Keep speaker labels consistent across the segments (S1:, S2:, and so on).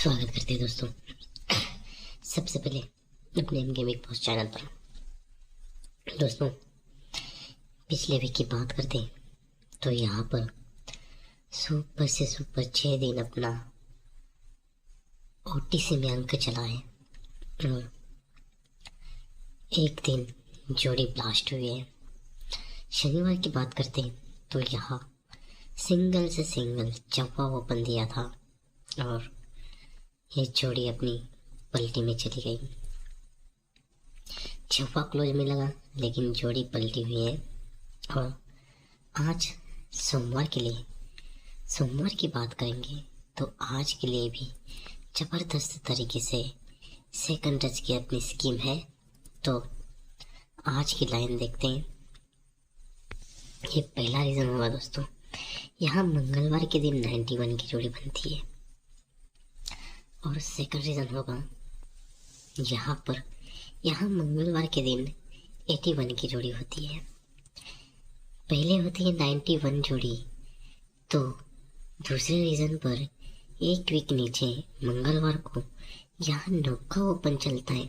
S1: स्वागत करते हैं दोस्तों। सबसे पहले अपने इनके बिग बॉस चैनल पर दोस्तों पिछले वीक की बात करते हैं तो यहाँ पर सुपर से सुपर 6 दिन अपना ओटीसी में अंक चला है और एक दिन जोड़ी ब्लास्ट हुई है। शनिवार की बात करते हैं तो यहाँ सिंगल से सिंगल चौवा ओपन दिया था और ये जोड़ी अपनी पलटी में चली गई। चौवा क्लोज में लगा लेकिन जोड़ी पलटी हुई है। और आज सोमवार की बात करेंगे तो आज के लिए भी ज़बरदस्त तरीके से सेकंड टच की अपनी स्कीम है। तो आज की लाइन देखते हैं। ये पहला रीज़न होगा दोस्तों, यहाँ मंगलवार के दिन 91 की जोड़ी बनती है। और सेकंड रीज़न होगा यहाँ मंगलवार के दिन 81 की जोड़ी होती है। पहले होती है 91 जोड़ी। तो दूसरे रीज़न पर एक वीक नीचे मंगलवार को यहाँ नौका ओपन चलता है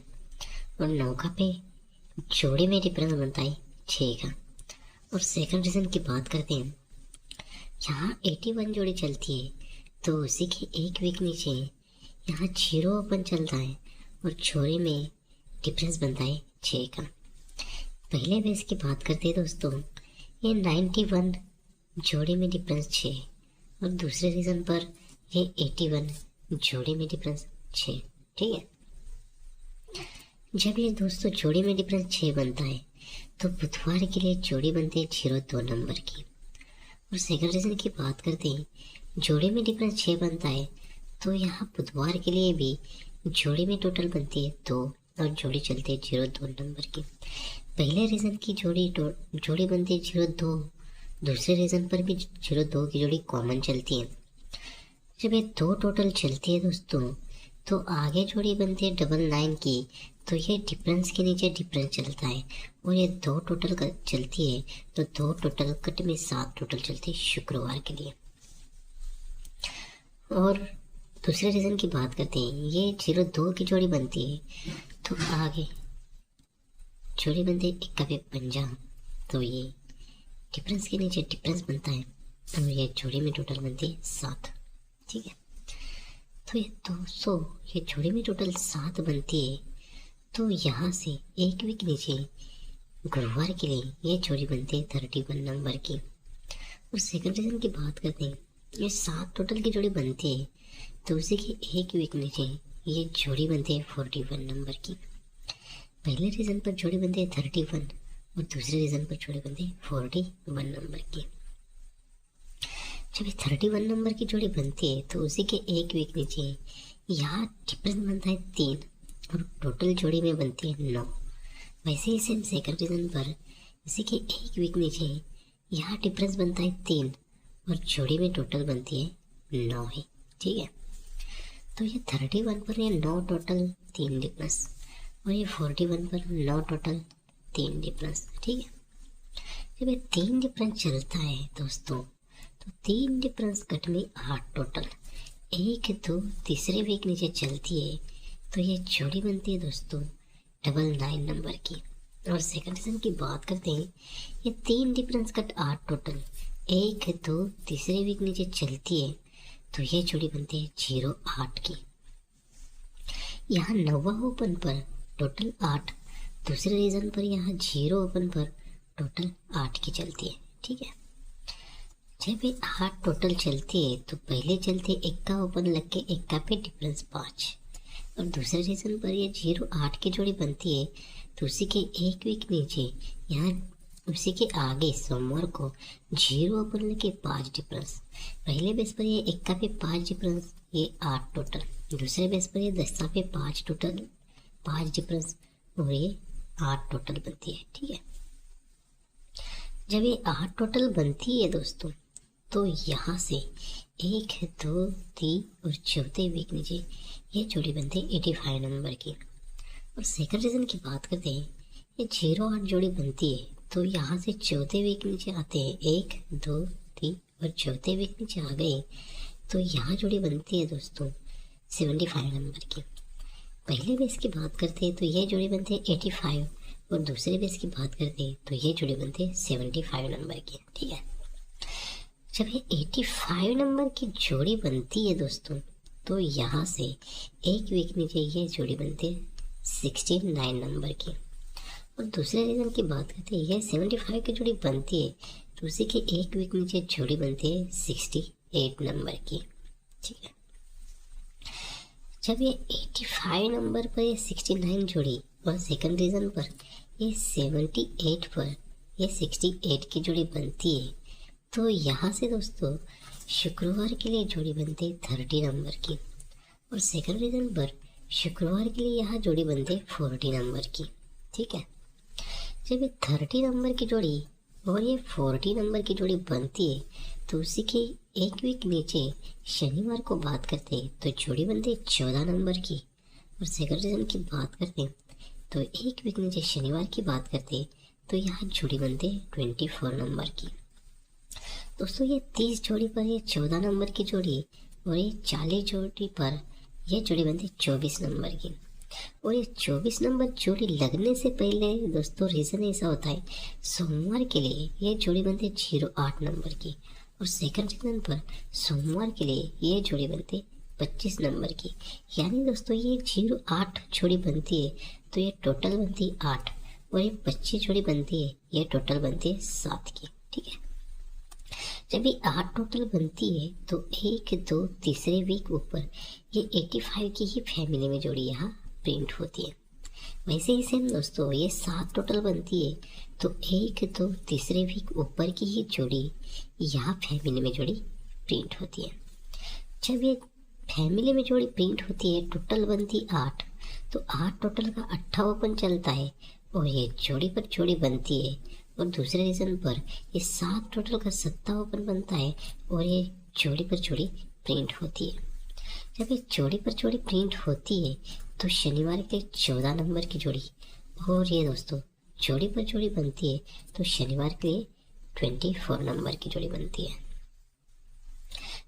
S1: और नौका पे जोड़ी में डिफरेंस बनता है 6 का। और सेकंड रीज़न की बात करते हैं, यहाँ 81 जोड़ी चलती है तो उसी के एक वीक नीचे यहाँ 0 ओपन चलता है और जोड़ी में डिफरेंस बनता है 6 का। पहले बेस की बात करते हैं दोस्तों, ये 91 जोड़ी में डिफरेंस 6 और दूसरे रीज़न पर ये 81 जोड़ी में डिफरेंस 6। ठीक है, जब ये दोस्तों जोड़ी में डिफरेंस 6 बनता है तो बुधवार के लिए जोड़ी बनती है 02 नंबर की। और सेकंड रीज़न की बात करते हैं, जोड़ी में डिफरेंस 6 बनता है तो यहाँ बुधवार के लिए भी जोड़ी में टोटल बनती है 2 और जोड़ी चलती है 02 नंबर की। पहले रीज़न की जोड़ी बनती है 02, दूसरे रीज़न पर भी 02 की जोड़ी कॉमन चलती है। जब ये 2 टोटल चलती है दोस्तों तो आगे जोड़ी बनती है 99 की, तो ये डिफरेंस के नीचे डिफरेंस चलता है और ये 2 टोटल चलती है तो 2 टोटल कट में 7 टोटल चलती है शुक्रवार के लिए। और दूसरे रीज़न की बात करते हैं, ये 02 की जोड़ी बनती है तो आगे जोड़ी बनती है 51, तो ये डिफरेंस के नीचे डिफरेंस बनता है और ये जोड़ी में टोटल बनती है 7। ठीक है, तो ये 200 ये जोड़ी में टोटल 7 बनती है तो यहाँ से एक वीक नीचे गुरुवार के लिए ये जोड़ी बनती है 31 नंबर की। और सेकंड रीज़न की बात करते हैं, ये 7 टोटल की जोड़ी बनती है तो उसी के एक वीक नीचे ये जोड़ी बनती है 41 नंबर की। पहले रीज़न पर जोड़ी बनती है 31 और दूसरे रीज़न पर जोड़ी बनती है 41 नंबर की। जब ये 31 नंबर की जोड़ी बनती है तो उसी के एक वीक नीचे यहाँ डिफरेंस बनता है 3 और टोटल जोड़ी में बनती है 9। वैसे ही सेम सेकंड रीज़न पर इसी के एक वीक नीचे यहाँ डिफरेंस बनता है 3 और जोड़ी में टोटल बनती है 9 ही। ठीक है, तो ये 31 पर ये 9 टोटल 3 डिफरेंस और ये 41 पर 9 टोटल 3 डिफरेंस। ठीक है, जब ये 3 डिफरेंस चलता है दोस्तों तो 3 डिफरेंस कट में 8 टोटल 1 2 तीसरे वीक नीचे चलती है तो ये जोड़ी बनती है दोस्तों 99 नंबर की। और सेकंड रीज़न की बात करते हैं, ये 3 डिफरेंस कट 8 टोटल 1 2 तीसरे वीक नीचे चलती है तो ये जोड़ी बनती है 08 की। यहाँ 9वां ओपन पर टोटल 8, दूसरे रीज़न पर यहाँ 0 ओपन पर टोटल 8 की चलती है। ठीक है, जब ये 8 टोटल चलती है तो पहले चलते एक्का ओपन लग के एक्का पे डिफरेंस 5 और दूसरे रीज़न पर ये 08 की जोड़ी बनती है तो उसी के एक वीक नीचे यहाँ उसी के आगे सोमवार को 0 ओपन लगे 5 डिफरेंस। पहले बेस पर ये एक्का पे 5 डिफरेंस ये 8 टोटल, दूसरे बेस पर ये 10 पे 5 टोटल 5 डिफरेंस और ये 8 टोटल बनती है। ठीक है, जब ये 8 टोटल बनती है दोस्तों तो यहाँ से 1 2 3 और चौथे वीक नीचे ये जोड़ी बनती है 85 नंबर की। और सेकंड रीज़न की बात करते हैं, ये 08 जोड़ी बनती है तो यहाँ से चौथे वीक नीचे आते हैं 1 2 3 और चौथे वीक नीचे आ गए तो यहाँ जोड़ी बनती है दोस्तों 75 नंबर की। पहले बेस की बात करते हैं तो ये जोड़ी बनते हैं 85, और दूसरे बेस की बात करते हैं तो ये जोड़ी बनते हैं 75 नंबर की। ठीक है, जब ये 85 नंबर की जोड़ी बनती है दोस्तों, तो यहाँ से एक वीक नीचे ये जोड़ी बनती है 69 नंबर की। और दूसरे रीज़न की बात करते हैं, ये 75 की जोड़ी बनती है तो उसी के एक वीक नीचे जोड़ी बनती है 68 नंबर की। ठीक है, जब ये 85 नंबर पर ये 69 जोड़ी और सेकंड रीज़न पर ये 78 पर ये 68 की जोड़ी बनती है, तो यहाँ से दोस्तों शुक्रवार के लिए जोड़ी बनती है 30 नंबर की, और सेकंड रीज़न पर शुक्रवार के लिए यहाँ जोड़ी बनती है 40 नंबर की। ठीक है, जब ये 30 नंबर की जोड़ी और ये 40 नंबर की जोड़ी बनती है तो उसी के एक वीक नीचे शनिवार को बात करते हैं तो जोड़ी बनती है 14 नंबर की, और सेकंड रीज़न की बात करते हैं तो एक वीक नीचे शनिवार की बात करते हैं तो यहाँ जोड़ी बनती है 24 नंबर की। दोस्तों ये 30 जोड़ी पर ये 14 नंबर की जोड़ी और ये 40 जोड़ी पर ये जोड़ी बनती है 24 नंबर की। और ये 24 नंबर जोड़ी लगने से पहले दोस्तों रीज़न ऐसा होता है, सोमवार के लिए ये जोड़ी बनती है 08 नंबर की, और सेकंड रीज़न पर सोमवार के लिए ये जोड़ी बनती है 25 नंबर की। यानी दोस्तों ये 08 जोड़ी बनती है तो ये टोटल बनती है 8, और ये 25 जोड़ी बनती है ये टोटल बनती है 7 की। ठीक है, जब ये 8 टोटल बनती है तो 1 2 तीसरे वीक ऊपर ये 85 की ही फैमिली में जोड़ी यहाँ प्रिंट होती है। वैसे ही सेम दोस्तों ये 7 टोटल बनती है तो 1 2 तीसरे वीक ऊपर की ही जोड़ी यहाँ फैमिली में जोड़ी प्रिंट होती है। जब ये फैमिली में जोड़ी प्रिंट होती है टोटल बनती 8, तो 8 टोटल का 8 ओपन चलता है और ये जोड़ी पर जोड़ी बनती है, और दूसरे रीज़न पर ये 7 टोटल का 7 ओपन बनता है और ये जोड़ी पर जोड़ी प्रिंट होती है। जब ये जोड़ी पर जोड़ी प्रिंट होती है तो शनिवार के 14 नंबर की जोड़ी, और ये दोस्तों जोड़ी पर जोड़ी बनती है तो शनिवार के लिए 24 नंबर की जोड़ी बनती है।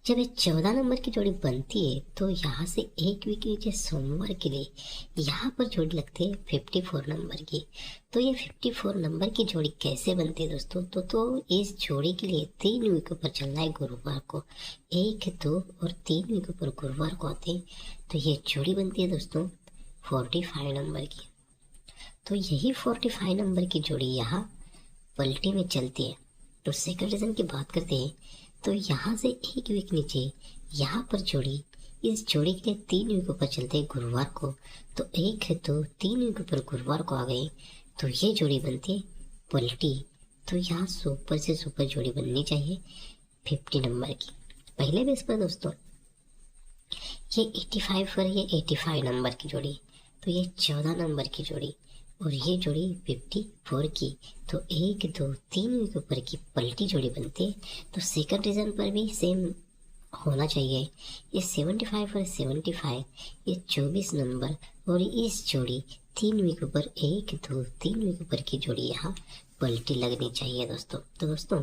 S1: जब ये 14 नंबर की जोड़ी बनती है तो यहाँ से एक वीक नीचे सोमवार के लिए यहाँ पर जोड़ी लगती है 54 नंबर की। तो ये 54 नंबर की जोड़ी कैसे बनती है दोस्तों, तो इस जोड़ी के लिए 3 वीक पर चलना है गुरुवार को, 1 2 और 3 वीक पर गुरुवार को आते हैं तो ये जोड़ी बनती है दोस्तों 45 नंबर की। तो यही 45 नंबर की जोड़ी यहाँ पलटी में चलती है। तो सेकंड रीज़न की बात करते हैं तो यहाँ से एक वीक नीचे यहाँ पर जोड़ी, इस जोड़ी के लिए 3 वीक पर चलते हैं गुरुवार को, तो 1 2 3 वीक पर गुरुवार को आ गए तो ये जोड़ी बनती है पलटी। तो यहाँ सुपर से सुपर जोड़ी बननी चाहिए 50 नंबर की। पहले बेस पर दोस्तों ये 85 पर ये 85 नंबर की जोड़ी, तो ये 14 नंबर की जोड़ी और ये जोड़ी 54 की, तो 1 2 3 वीक ऊपर की पलटी जोड़ी बनती है। तो सेकंड रीज़न पर भी सेम होना चाहिए, ये 75 और 75 ये 24 नंबर और इस जोड़ी 3 वीक ऊपर 1 2 3 वीक ऊपर की जोड़ी यहाँ पलटी लगनी चाहिए दोस्तों। तो दोस्तों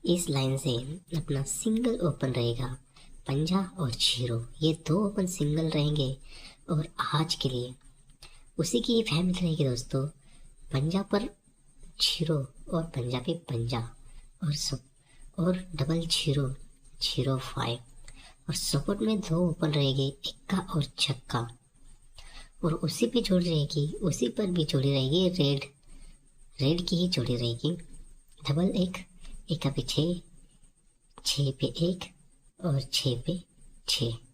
S1: इस लाइन से अपना सिंगल ओपन रहेगा, पंजा और जीरो ये 2 ओपन सिंगल रहेंगे, और आज के लिए उसी की फैमिली रहेगी दोस्तों, पंजा पर जीरो और पंजा पे पंजा और डबल जीरो 05, और सपोर्ट में 2 ओपन रहेगी, इक्का और छक्का, और उसी पे जोड़ी रहेगी, उसी पर भी जोड़ी रहेगी रेड की ही जोड़ी रहेगी, डबल 1 1 पे 6 6 पे 1 और 6 पे 6।